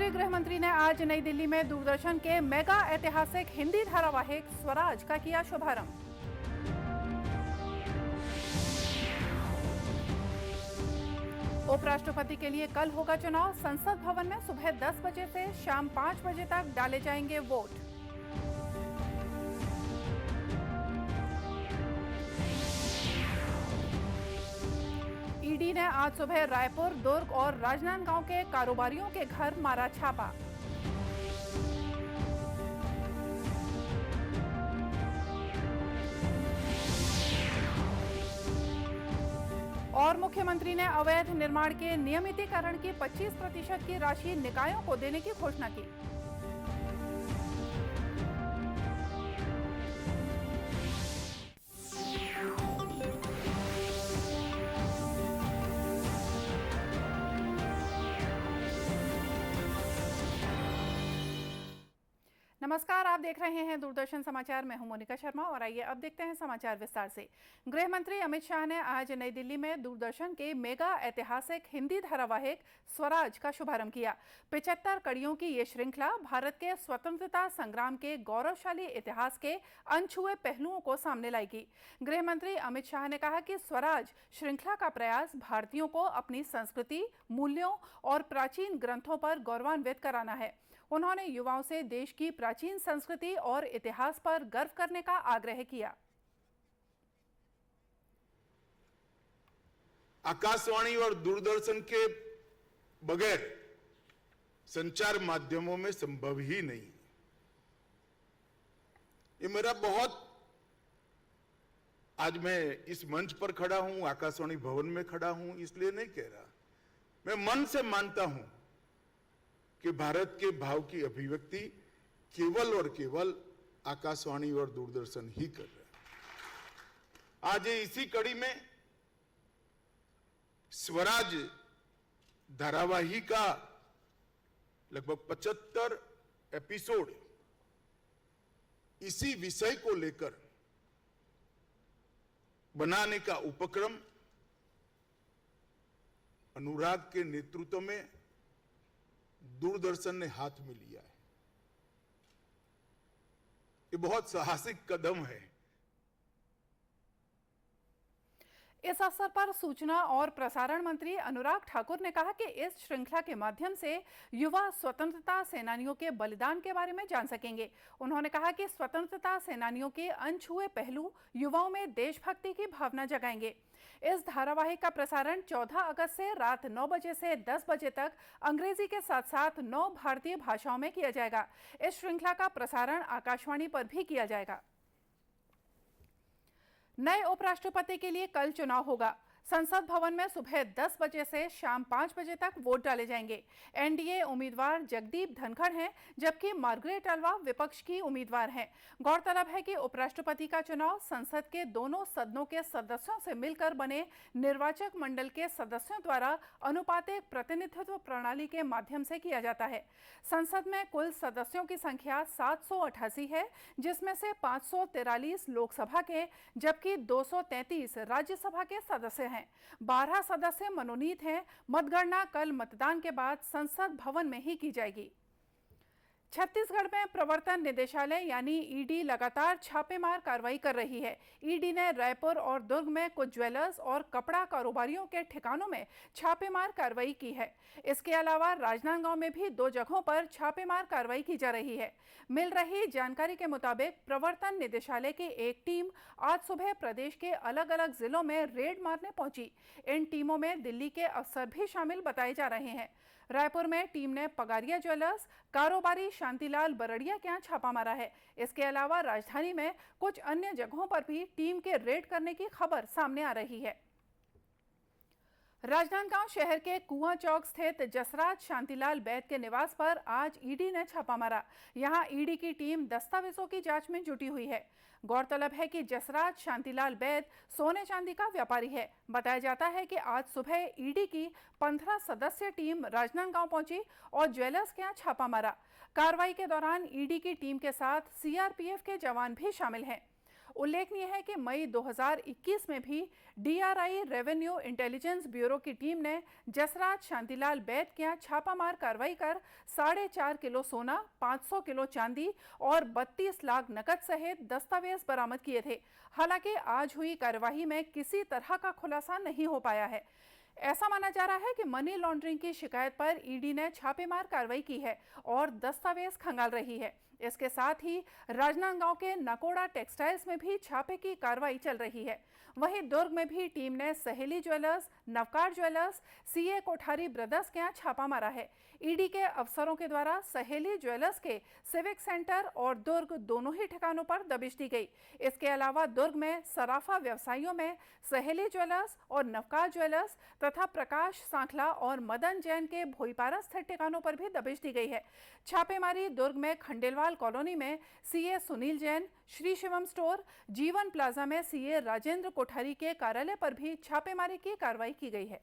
केंद्रीय गृह मंत्री ने आज नई दिल्ली में दूरदर्शन के मेगा ऐतिहासिक हिंदी धारावाहिक स्वराज का किया शुभारंभ। उपराष्ट्रपति के लिए कल होगा चुनाव। संसद भवन में सुबह 10 बजे से शाम 5 बजे तक डाले जाएंगे वोट। ईडी ने आज सुबह रायपुर, दुर्ग और राजनांदगांव के कारोबारियों के घर मारा छापा। और मुख्यमंत्री ने अवैध निर्माण के नियमितीकरण की 25% की राशि निकायों को देने की घोषणा की। नमस्कार, आप देख रहे हैं दूरदर्शन समाचार। मैं हूं मोनिका शर्मा और आइए अब देखते हैं समाचार विस्तार से। गृह मंत्री अमित शाह ने आज नई दिल्ली में दूरदर्शन के मेगा ऐतिहासिक हिंदी धारावाहिक स्वराज का शुभारंभ किया। 75 कड़ियों की ये श्रृंखला भारत के स्वतंत्रता संग्राम के गौरवशाली इतिहास के अनछुए पहलुओं को सामने लाएगी। गृह मंत्री अमित शाह ने कहा कि स्वराज श्रृंखला का प्रयास भारतीयों को अपनी संस्कृति, मूल्यों और प्राचीन ग्रंथों पर गौरवान्वित कराना है। उन्होंने युवाओं से देश की प्राचीन संस्कृति और इतिहास पर गर्व करने का आग्रह किया। आकाशवाणी और दूरदर्शन के बगैर संचार माध्यमों में संभव ही नहीं। ये मेरा बहुत, आज मैं इस मंच पर खड़ा हूं, आकाशवाणी भवन में खड़ा हूं, इसलिए नहीं कह रहा। मैं मन से मानता हूं कि भारत के भाव की अभिव्यक्ति केवल और केवल आकाशवाणी और दूरदर्शन ही कर रहे हैं। आज इसी कड़ी में स्वराज धारावाहिक का लगभग 75 एपिसोड इसी विषय को लेकर बनाने का उपक्रम अनुराग के नेतृत्व में दूरदर्शन ने हाथ में लिया है। ये बहुत साहसिक कदम है। इस अवसर पर सूचना और प्रसारण मंत्री अनुराग ठाकुर ने कहा कि इस श्रृंखला के माध्यम से युवा स्वतंत्रता सेनानियों के बलिदान के बारे में जान सकेंगे। उन्होंने कहा कि स्वतंत्रता सेनानियों के अनछुए पहलू युवाओं में देशभक्ति की भावना जगाएंगे। इस धारावाहिक का प्रसारण 14 अगस्त से रात 9 बजे से 10 बजे तक अंग्रेजी के साथ साथ 9 भारतीय भाषाओं में किया जाएगा। इस श्रृंखला का प्रसारण आकाशवाणी पर भी किया जाएगा। नए उपराष्ट्रपति के लिए कल चुनाव होगा। संसद भवन में सुबह 10 बजे से शाम 5 बजे तक वोट डाले जाएंगे। एनडीए उम्मीदवार जगदीप धनखड़ हैं, जबकि मार्गरेट अल्वा विपक्ष की उम्मीदवार हैं। गौरतलब है कि उपराष्ट्रपति का चुनाव संसद के दोनों सदनों के सदस्यों से मिलकर बने निर्वाचक मंडल के सदस्यों द्वारा अनुपातिक प्रतिनिधित्व प्रणाली के माध्यम से किया जाता है। संसद में कुल सदस्यों की संख्या 788 है, जिसमें से 543 लोकसभा के जबकि 233 राज्यसभा के सदस्य हैं। 12 सदस्य मनोनीत हैं। मतगणना कल मतदान के बाद संसद भवन में ही की जाएगी। छत्तीसगढ़ में प्रवर्तन निदेशालय यानी ईडी लगातार छापेमार कार्रवाई कर रही है। ईडी ने रायपुर और दुर्ग में कुछ ज्वेलर्स और कपड़ा कारोबारियों के ठिकानों में छापेमार कार्रवाई की है। इसके अलावा राजनांदगांव में भी 2 जगहों पर छापेमार कार्रवाई की जा रही है। मिल रही जानकारी के मुताबिक प्रवर्तन निदेशालय की एक टीम आज सुबह प्रदेश के अलग अलग जिलों में रेड मारने पहुंची। इन टीमों में दिल्ली के अफसर भी शामिल बताए जा रहे हैं। रायपुर में टीम ने पगारिया ज्वेलर्स कारोबारी शांतिलाल बरड़िया के यहां छापा मारा है। इसके अलावा राजधानी में कुछ अन्य जगहों पर भी टीम के रेड करने की खबर सामने आ रही है। राजनांदगांव शहर के कुआं चौक स्थित जसराज शांतिलाल बैद के निवास पर आज ईडी ने छापा मारा। यहां ईडी की टीम दस्तावेजों की जांच में जुटी हुई है। गौरतलब है कि जसराज शांतिलाल बैद सोने चांदी का व्यापारी है। बताया जाता है कि आज सुबह ईडी की 15 सदस्यीय टीम राजनांदगांव पहुंची और ज्वेलर्स के यहां छापा मारा। कार्रवाई के दौरान ईडी की टीम के साथ सीआरपीएफ के जवान भी शामिल हैं। उल्लेखनीय है कि मई 2021 में भी DRI रेवेन्यू इंटेलिजेंस ब्यूरो की टीम ने जसराज शांतिलाल बैद के यहाँ छापामार कार्रवाई कर 4.5 किलो सोना, 500 किलो चांदी और 32 लाख नकद सहित दस्तावेज बरामद किए थे। हालांकि आज हुई कार्यवाही में किसी तरह का खुलासा नहीं हो पाया है। ऐसा माना जा रहा है कि मनी लॉन्ड्रिंग की शिकायत पर ईडी ने छापेमार कार्रवाई की है और दस्तावेज खंगाल रही है। इसके साथ ही राजनांदगांव के नकोड़ा टेक्सटाइल्स में भी छापे की कार्रवाई चल रही है। वहीं दुर्ग में भी टीम ने सहेली jewellers, Navkar jewellers, CA Kothari brothers के यहाँ छापा मारा है। ईडी के अफसरों के द्वारा सहेली ज्वेलर्स के सिविक सेंटर और दुर्ग दोनों ही ठिकानों पर दबिश दी गई। इसके अलावा दुर्ग में सराफा व्यवसायियों में सहेली ज्वेलर्स और नवकार ज्वेलर्स तथा प्रकाश सांखला और मदन जैन के भोईपारा स्थित ठिकानों पर भी दबिश दी गई है। छापेमारी दुर्ग में खंडेलवाल कॉलोनी में CA सुनील जैन, श्री शिवम स्टोर, जीवन प्लाजा में CA राजेंद्र कोठारी के कार्यालय पर भी छापेमारी की कार्रवाई की गई है।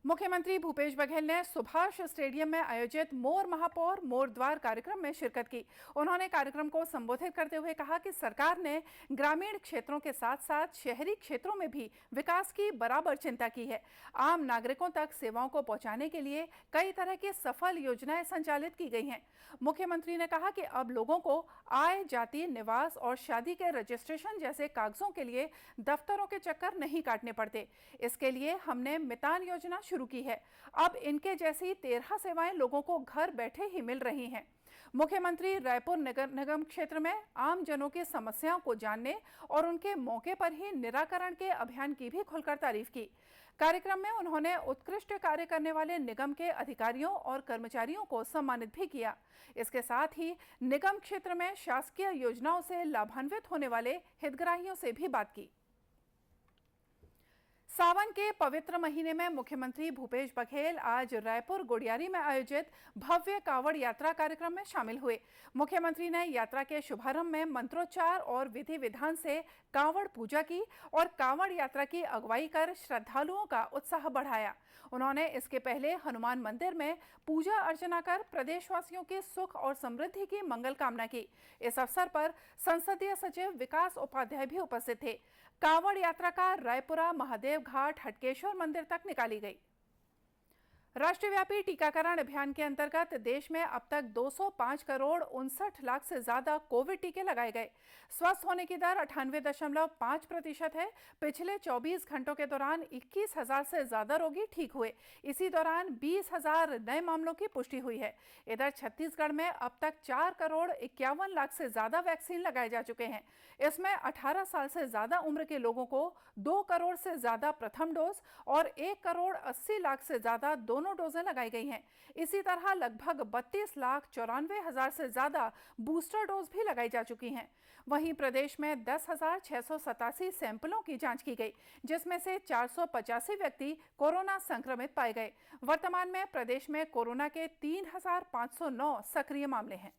मुख्यमंत्री भूपेश बघेल ने सुभाष स्टेडियम में आयोजित मोर महापौर मोर द्वार कार्यक्रम में शिरकत की। उन्होंने कार्यक्रम को संबोधित करते हुए कहा कि सरकार ने ग्रामीण क्षेत्रों के साथ साथ शहरी क्षेत्रों में भी विकास की बराबर चिंता की है। आम नागरिकों तक सेवाओं को पहुंचाने के लिए कई तरह की सफल योजनाएं संचालित की गई हैं। मुख्यमंत्री ने कहा कि अब लोगों को आय, जाति, निवास और शादी के रजिस्ट्रेशन जैसे कागजों के लिए दफ्तरों के चक्कर नहीं काटने पड़ते। इसके लिए हमने मितान योजना शुरू की है। अब इनके जैसी 13 सेवाएं लोगों को घर बैठे ही मिल रही हैं। मुख्यमंत्री रायपुर नगर निगम क्षेत्र में आम जनों की समस्याओं को जानने और उनके मौके पर ही निराकरण के अभियान की भी खुलकर तारीफ की। कार्यक्रम में उन्होंने उत्कृष्ट कार्य करने वाले निगम के अधिकारियों और कर्मचारियों को सम्मानित भी किया। इसके साथ ही निगम क्षेत्र में शासकीय योजनाओं से लाभान्वित होने वाले हितग्राहियों से भी बात की। सावन के पवित्र महीने में मुख्यमंत्री भूपेश बघेल आज रायपुर गुड़ियारी में आयोजित भव्य कांवड़ यात्रा कार्यक्रम में शामिल हुए। मुख्यमंत्री ने यात्रा के शुभारंभ में मंत्रोच्चार और विधि विधान से कांवड़ पूजा की और कांवड़ यात्रा की अगुवाई कर श्रद्धालुओं का उत्साह बढ़ाया। उन्होंने इसके पहले हनुमान मंदिर में पूजा अर्चना कर प्रदेशवासियों के सुख और समृद्धि की मंगल कामना की। इस अवसर पर संसदीय सचिव विकास उपाध्याय भी उपस्थित थे। कांवड़ यात्रा का रायपुरा महादेव घाट हटकेश्वर मंदिर तक निकाली गई। राष्ट्रव्यापी टीकाकरण अभियान के अंतर्गत देश में अब तक 205 करोड़ 59 लाख से ज्यादा कोविड टीके लगाए गए। स्वस्थ होने की दर 98.5% है। पिछले 24 घंटों के दौरान 21,000 से ज्यादा रोगी ठीक हुए। इसी दौरान 20,000 नए मामलों की पुष्टि हुई है। इधर छत्तीसगढ़ में अब तक 4 करोड़ 51 लाख से ज्यादा वैक्सीन लगाए जा चुके हैं। इसमें 18 साल से ज्यादा उम्र के लोगों को 2 करोड़ से ज्यादा प्रथम डोज और 1 करोड़ 80 लाख से ज्यादा दोनों डोजें लगाई गई हैं। इसी तरह लगभग 32,94,000 से ज्यादा बूस्टर डोज भी लगाई जा चुकी हैं। वहीं प्रदेश में 10,687 सैंपलों की जांच की गई, जिसमें से 485 व्यक्ति कोरोना संक्रमित पाए गए। वर्तमान में प्रदेश में कोरोना के 3,509 सक्रिय मामले हैं।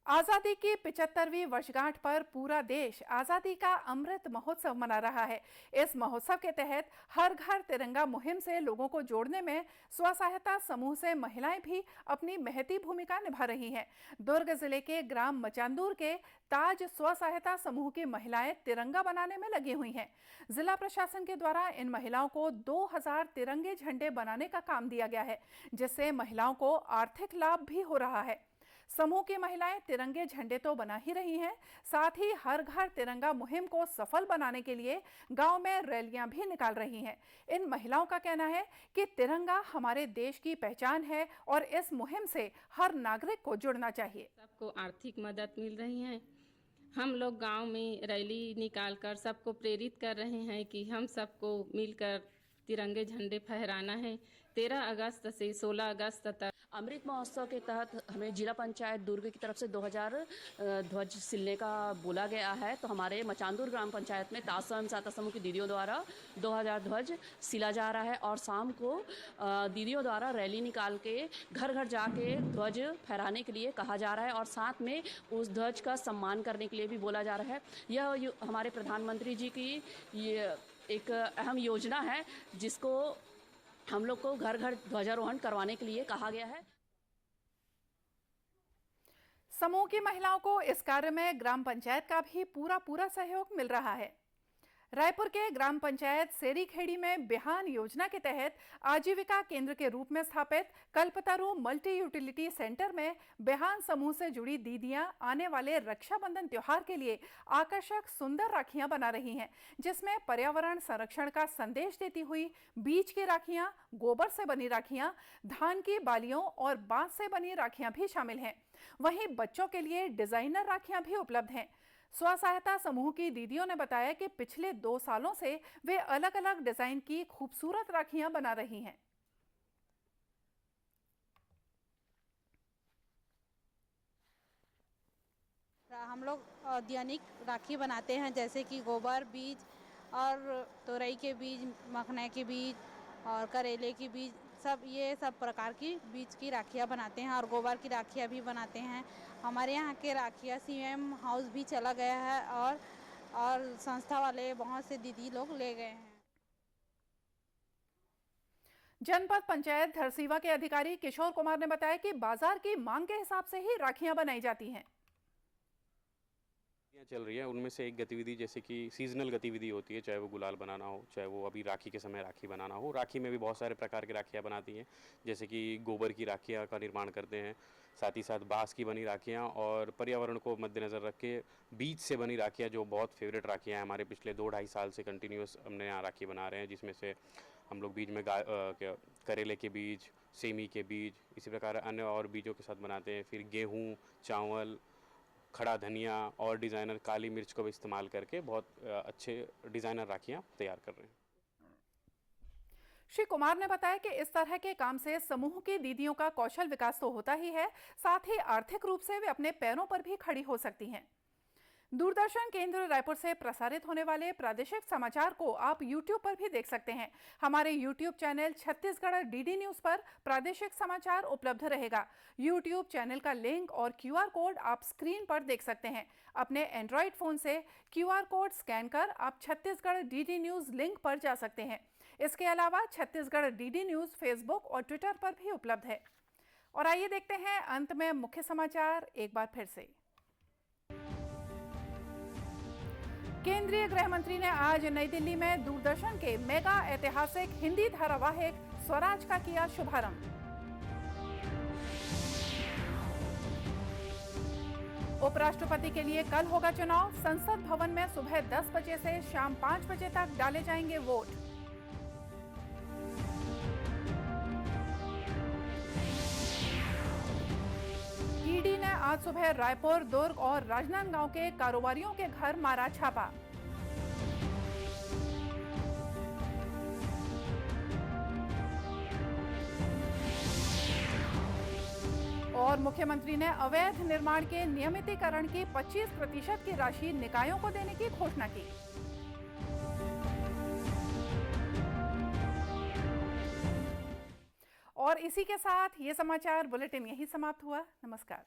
आजादी की 75वीं वर्षगांठ पर पूरा देश आजादी का अमृत महोत्सव मना रहा है। इस महोत्सव के तहत हर घर तिरंगा मुहिम से लोगों को जोड़ने में स्व सहायता समूह से महिलाएं भी अपनी महती भूमिका निभा रही हैं। दुर्ग जिले के ग्राम मचांदूर के ताज स्व सहायता समूह की महिलाएं तिरंगा बनाने में लगी हुई हैं। जिला प्रशासन के द्वारा इन महिलाओं को 2000 तिरंगे झंडे बनाने का काम दिया गया है, जिससे महिलाओं को आर्थिक लाभ भी हो रहा है। समूह की महिलाएं तिरंगे झंडे तो बना ही रही हैं, साथ ही हर घर तिरंगा मुहिम को सफल बनाने के लिए गांव में रैलियां भी निकाल रही हैं। इन महिलाओं का कहना है कि तिरंगा हमारे देश की पहचान है और इस मुहिम से हर नागरिक को जुड़ना चाहिए। सबको आर्थिक मदद मिल रही है। हम लोग गांव में रैली निकालकर सबको प्रेरित कर रहे हैं कि हम सबको मिलकर तिरंगे झंडे फहराना है। 13 अगस्त से 16 अगस्त तक अमृत महोत्सव के तहत हमें जिला पंचायत दुर्ग की तरफ से 2000 ध्वज सिलने का बोला गया है। तो हमारे मचांदूर ग्राम पंचायत में ताज स्वयं सहायता समूह की दीदियों द्वारा 2000 ध्वज सिला जा रहा है और शाम को दीदियों द्वारा रैली निकाल के घर घर जाके ध्वज फहराने के लिए कहा जा रहा है और साथ में उस ध्वज का सम्मान करने के लिए भी बोला जा रहा है। यह हमारे प्रधानमंत्री जी की ये एक अहम योजना है, जिसको हम लोग को घर घर ध्वजारोहण करवाने के लिए कहा गया है। समूह की महिलाओं को इस कार्य में ग्राम पंचायत का भी पूरा सहयोग मिल रहा है। रायपुर के ग्राम पंचायत सेरीखेड़ी में बिहान योजना के तहत आजीविका केंद्र के रूप में स्थापित कल्पतरु मल्टी यूटिलिटी सेंटर में बिहान समूह से जुड़ी दीदियां आने वाले रक्षाबंधन त्योहार के लिए आकर्षक सुंदर राखियां बना रही हैं, जिसमें पर्यावरण संरक्षण का संदेश देती हुई बीज की राखियां, गोबर से बनी राखियां, धान की बालियों और बांस से बनी राखियां भी शामिल हैं। वहीं बच्चों के लिए डिजाइनर राखियां भी उपलब्ध हैं। स्व सहायता समूह की दीदियों ने बताया कि पिछले 2 सालों से वे अलग अलग डिजाइन की खूबसूरत राखियां बना रही हैं। हम लोग औद्यानिक राखी बनाते हैं, जैसे कि गोबर बीज और तोरई के बीज, मखना के बीज और करेले के बीज, ये सब प्रकार की बीज की राखियाँ बनाते हैं और गोबर की राखियाँ भी बनाते हैं। हमारे यहाँ के राखियाँ सीएम हाउस भी चला गया है और संस्था वाले बहुत से दीदी लोग ले गए हैं। जनपद पंचायत धरसीवा के अधिकारी किशोर कुमार ने बताया कि बाजार की मांग के हिसाब से ही राखियां बनाई जाती हैं। चल रही है, उनमें से एक गतिविधि जैसे कि सीजनल गतिविधि होती है, चाहे वो गुलाल बनाना हो, चाहे वो अभी राखी के समय राखी बनाना हो। राखी में भी बहुत सारे प्रकार की राखियाँ बनाती हैं, जैसे कि गोबर की राखियाँ का निर्माण करते हैं, साथ ही साथ बांस की बनी राखियाँ और पर्यावरण को मद्देनज़र रख के बीज से बनी राखियाँ, जो बहुत फेवरेट राखियाँ हैं हमारे। पिछले 2-2.5 साल से कंटिन्यूस हमने यहाँ राखी बना रहे हैं, जिसमें से हम लोग बीज में करेले के बीज, सेमी के बीज, इसी प्रकार अन्य और बीजों के साथ बनाते हैं। फिर गेहूँ, चावल, खड़ा धनिया और डिज़ाइनर काली मिर्च को भी इस्तेमाल करके बहुत अच्छे डिज़ाइनर राखियाँ तैयार कर रहे हैं। श्री कुमार ने बताया कि इस तरह के काम से समूह की दीदियों का कौशल विकास तो होता ही है, साथ ही आर्थिक रूप से वे अपने पैरों पर भी खड़ी हो सकती हैं। दूरदर्शन केंद्र रायपुर से प्रसारित होने वाले प्रादेशिक समाचार को आप YouTube पर भी देख सकते हैं। हमारे YouTube channel Chhattisgarh DD news पर प्रादेशिक समाचार उपलब्ध रहेगा। YouTube चैनल का लिंक और QR कोड आप स्क्रीन पर देख सकते हैं। अपने एंड्रॉयड फ़ोन से QR कोड स्कैन कर आप छत्तीसगढ़ डीडी न्यूज़ लिंक पर जा सकते हैं। इसके अलावा छत्तीसगढ़ डीडी न्यूज़ फेसबुक और ट्विटर पर भी उपलब्ध है। और आइए देखते हैं अंत में मुख्य समाचार एक बार फिर से। केंद्रीय गृह मंत्री ने आज नई दिल्ली में दूरदर्शन के मेगा ऐतिहासिक हिंदी धारावाहिक स्वराज का किया शुभारंभ। उपराष्ट्रपति के लिए कल होगा चुनाव। संसद भवन में सुबह 10 बजे से शाम 5 बजे तक डाले जाएंगे वोट। ईडी ने आज सुबह रायपुर, दुर्ग और राजनांदगांव के कारोबारियों के घर मारा छापा। और मुख्यमंत्री ने अवैध निर्माण के नियमितीकरण की 25% की राशि निकायों को देने की घोषणा की। और इसी के साथ ये समाचार बुलेटिन यही समाप्त हुआ। नमस्कार।